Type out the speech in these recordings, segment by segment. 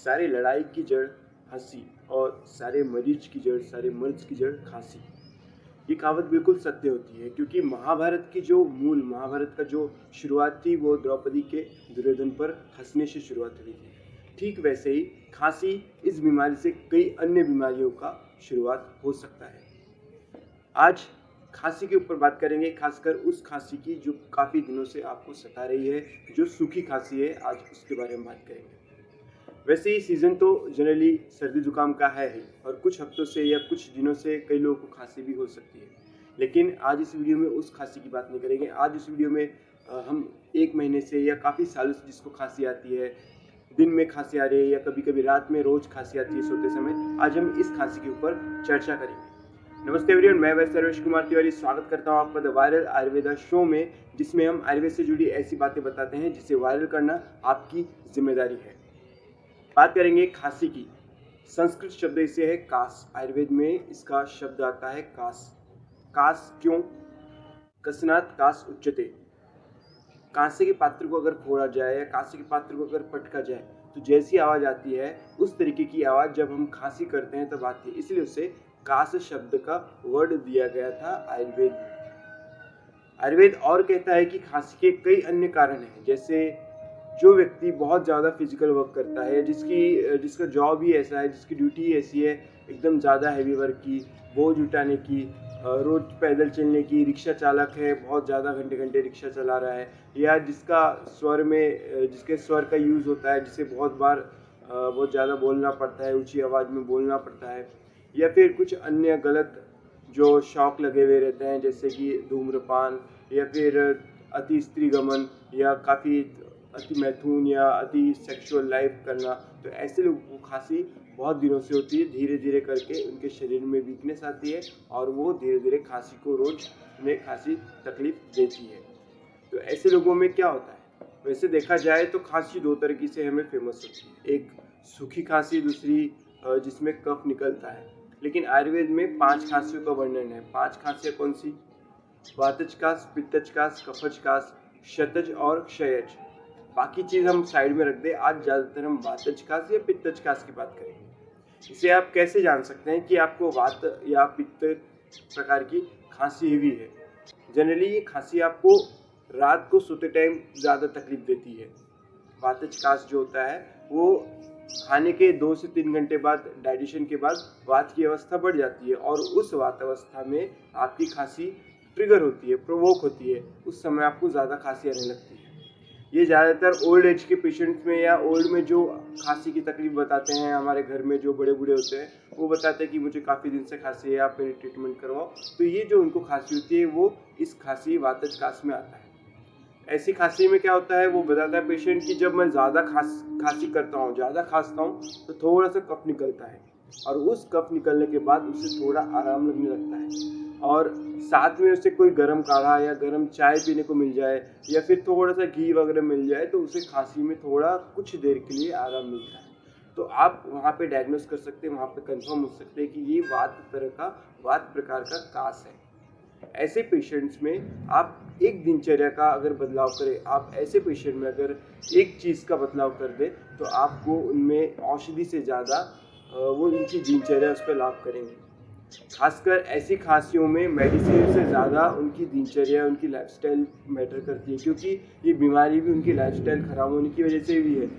सारे लड़ाई की जड़ हंसी और सारे मरीज की जड़, सारे मर्ज की जड़ खांसी। ये कहावत बिल्कुल सत्य होती है, क्योंकि महाभारत का जो शुरुआत थी वो द्रौपदी के दुर्योधन पर हंसने से शुरुआत हुई थी। ठीक वैसे ही खांसी इस बीमारी से कई अन्य बीमारियों का शुरुआत हो सकता है। आज खांसी के ऊपर बात करेंगे, खासकर उस खांसी की जो काफ़ी दिनों से आपको सता रही है, जो सूखी खांसी है। आज उसके बारे में बात करेंगे। वैसे ही सीज़न तो जनरली सर्दी जुकाम का है ही, और कुछ हफ्तों से या कुछ दिनों से कई लोगों को खांसी भी हो सकती है। लेकिन आज इस वीडियो में उस खांसी की बात नहीं करेंगे। आज इस वीडियो में हम 1 महीने से या काफ़ी सालों से जिसको खांसी आती है, दिन में खांसी आ रही है या कभी कभी रात में रोज खांसी आती है सोते समय, आज हम इस खांसी के ऊपर चर्चा करेंगे। नमस्ते एवरीवन, मैं वैसे सर्वेश कुमार तिवारी स्वागत करता हूं आपका द वायरल आयुर्वेदा शो में, जिसमें हम आयुर्वेद से जुड़ी ऐसी बातें बताते हैं जिसे वायरल करना आपकी जिम्मेदारी है। बात करेंगे खांसी की। संस्कृत शब्द इसे है कास। आयुर्वेद में इसका शब्द आता है कास। कास क्यों? कसनात कास उच्यते। कांसे के पात्र को अगर फोड़ा जाए या कांसे के पात्र को अगर पटका जाए तो जैसी आवाज आती है उस तरीके की आवाज जब हम खांसी करते हैं तब आती है। इसलिए उसे कास शब्द का वर्ड दिया गया था आयुर्वेद में। आयुर्वेद और कहता है कि खांसी के कई अन्य कारण हैं, जैसे जो व्यक्ति बहुत ज़्यादा फिजिकल वर्क करता है, जिसका जॉब ही ऐसा है, जिसकी ड्यूटी ही ऐसी है, एकदम ज़्यादा हैवी वर्क की, बोझ उठाने की, रोज पैदल चलने की, रिक्शा चालक है, बहुत ज़्यादा घंटे घंटे रिक्शा चला रहा है, या जिसके स्वर का यूज़ होता है, जिसे बहुत ज़्यादा बोलना पड़ता है, ऊंची आवाज़ में बोलना पड़ता है, या फिर कुछ अन्य गलत जो शौक लगे हुए रहते हैं, जैसे कि धूम्रपान या फिर अति स्त्रीगमन या काफ़ी अति मैथुन या अति सेक्सुअल लाइफ करना। तो ऐसे लोगों को खांसी बहुत दिनों से होती है। धीरे धीरे करके उनके शरीर में वीकनेस आती है और वो धीरे धीरे खांसी को रोज उन्हें खांसी तकलीफ देती है। तो ऐसे लोगों में क्या होता है? वैसे देखा जाए तो खांसी 2 तरीके से हमें फेमस होती है, एक सूखी खांसी, दूसरी जिसमें कफ निकलता है। लेकिन आयुर्वेद में 5 खांसियों का वर्णन है। 5 खांसियाँ कौन सी? वातज कास, पित्तज कास, कफज कास, शतज और क्षयज। बाकी चीज़ हम साइड में रख दे। आज ज़्यादातर हम वातज कास या पित्तज कास की बात करेंगे। इसे आप कैसे जान सकते हैं कि आपको वात या पित्त प्रकार की खांसी हुई है? जनरली ये खांसी आपको रात को सोते टाइम ज़्यादा तकलीफ देती है। वातज कास जो होता है वो खाने के 2 से 3 घंटे बाद, डाइजेशन के बाद वात की अवस्था बढ़ जाती है और उस वात अवस्था में आपकी खांसी ट्रिगर होती है, प्रोवोक होती है। उस समय आपको ज़्यादा खांसी आने लगती है। ये ज़्यादातर ओल्ड एज के पेशेंट्स में या ओल्ड में जो खांसी की तकलीफ बताते हैं, हमारे घर में जो बड़े बूढ़े होते हैं वो बताते हैं कि मुझे काफ़ी दिन से खांसी है, आप मेरी ट्रीटमेंट करवाओ। तो ये जो उनको खांसी होती है वो इस खांसी वातज कास में आता है। ऐसी खांसी में क्या होता है वो बताता है पेशेंट कि जब मैं ज़्यादा खांसी करता हूँ, ज़्यादा खांसता हूँ तो थोड़ा सा कफ निकलता है, और उस कफ निकलने के बाद उसे थोड़ा आराम लगने लगता है, और साथ में उसे कोई गर्म काढ़ा या गर्म चाय पीने को मिल जाए या फिर थोड़ा सा घी वगैरह मिल जाए तो उसे खांसी में थोड़ा कुछ देर के लिए आराम मिलता है। तो आप वहाँ पे डायग्नोस कर सकते हैं, वहाँ पे कंफर्म हो सकते हैं कि ये वात प्रकार का कास है। ऐसे पेशेंट्स में आप एक दिनचर्या का अगर बदलाव करें, आप ऐसे पेशेंट में अगर एक चीज़ का बदलाव कर दें तो आपको उनमें औषधि से ज़्यादा वो उनकी दिनचर्या उस पर लाभ करेंगे। खासकर ऐसी खांसियों में मेडिसिन से ज़्यादा उनकी दिनचर्या, उनकी लाइफस्टाइल मैटर करती है, क्योंकि ये बीमारी भी उनकी लाइफस्टाइल खराब होने की वजह से भी है।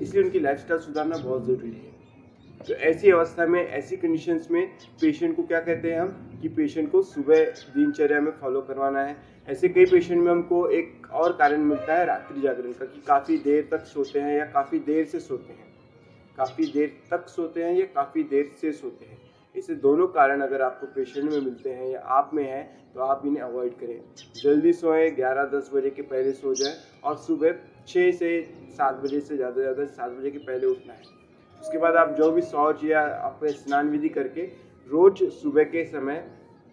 इसलिए उनकी लाइफस्टाइल सुधारना बहुत ज़रूरी है। तो ऐसी अवस्था में, ऐसी कंडीशंस में पेशेंट को क्या कहते हैं हम, कि पेशेंट को सुबह दिनचर्या में फॉलो करवाना है। ऐसे कई पेशेंट में हमको एक और कारण मिलता है रात्रि जागरण का, कि काफ़ी देर तक सोते हैं या काफ़ी देर से सोते हैं, काफ़ी देर तक सोते हैं या काफ़ी देर से सोते हैं। इसे दोनों कारण अगर आपको पेशेंट में मिलते हैं या आप में हैं तो आप इन्हें अवॉइड करें। जल्दी सोएं, 11-10 बजे के पहले सो जाएं, और सुबह 6 से 7 बजे से ज़्यादा 7 बजे के पहले उठना है। उसके बाद आप जो भी शौच या अपने स्नान विधि करके रोज सुबह के समय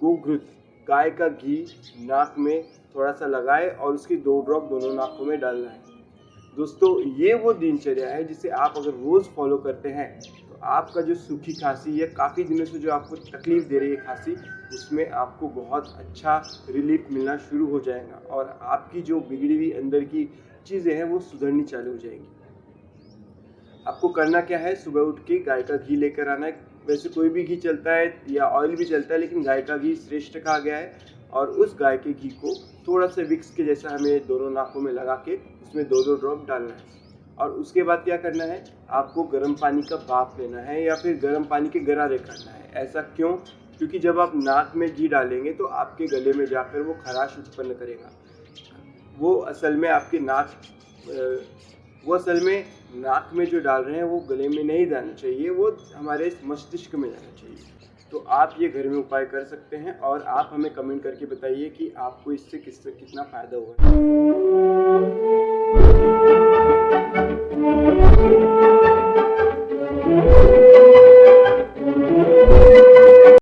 गोघृत, गाय का घी नाक में थोड़ा सा लगाए और उसकी 2 ड्रॉप दोनों नाकों में डालना है। दोस्तों, ये वो दिनचर्या है जिसे आप अगर रोज़ फॉलो करते हैं तो आपका जो सूखी खांसी या काफ़ी दिनों से जो आपको तकलीफ दे रही है खांसी, उसमें आपको बहुत अच्छा रिलीफ मिलना शुरू हो जाएगा और आपकी जो बिगड़ी हुई अंदर की चीज़ें हैं वो सुधरनी चालू हो जाएंगी। आपको करना क्या है, सुबह उठ के गाय का घी लेकर आना है। वैसे कोई भी घी चलता है या ऑयल भी चलता है, लेकिन गाय का घी श्रेष्ठ कहा गया है। और उस गाय के घी को थोड़ा सा विक्स के जैसा हमें दोनों नाकों में लगा के उसमें 2-2 ड्रॉप डालना है। और उसके बाद क्या करना है, आपको गर्म पानी का भाप लेना है या फिर गर्म पानी के गरारे करना है। ऐसा क्यों? क्योंकि जब आप नाक में घी डालेंगे तो आपके गले में जाकर वो खराश उत्पन्न करेगा। वो असल में आपके नाक में जो डाल रहे हैं वो गले में नहीं जाना चाहिए, वो हमारे मस्तिष्क में जाना चाहिए। तो आप ये घर में उपाय कर सकते हैं और आप हमें कमेंट करके बताइए कि आपको इससे कितना फ़ायदा हुआ है।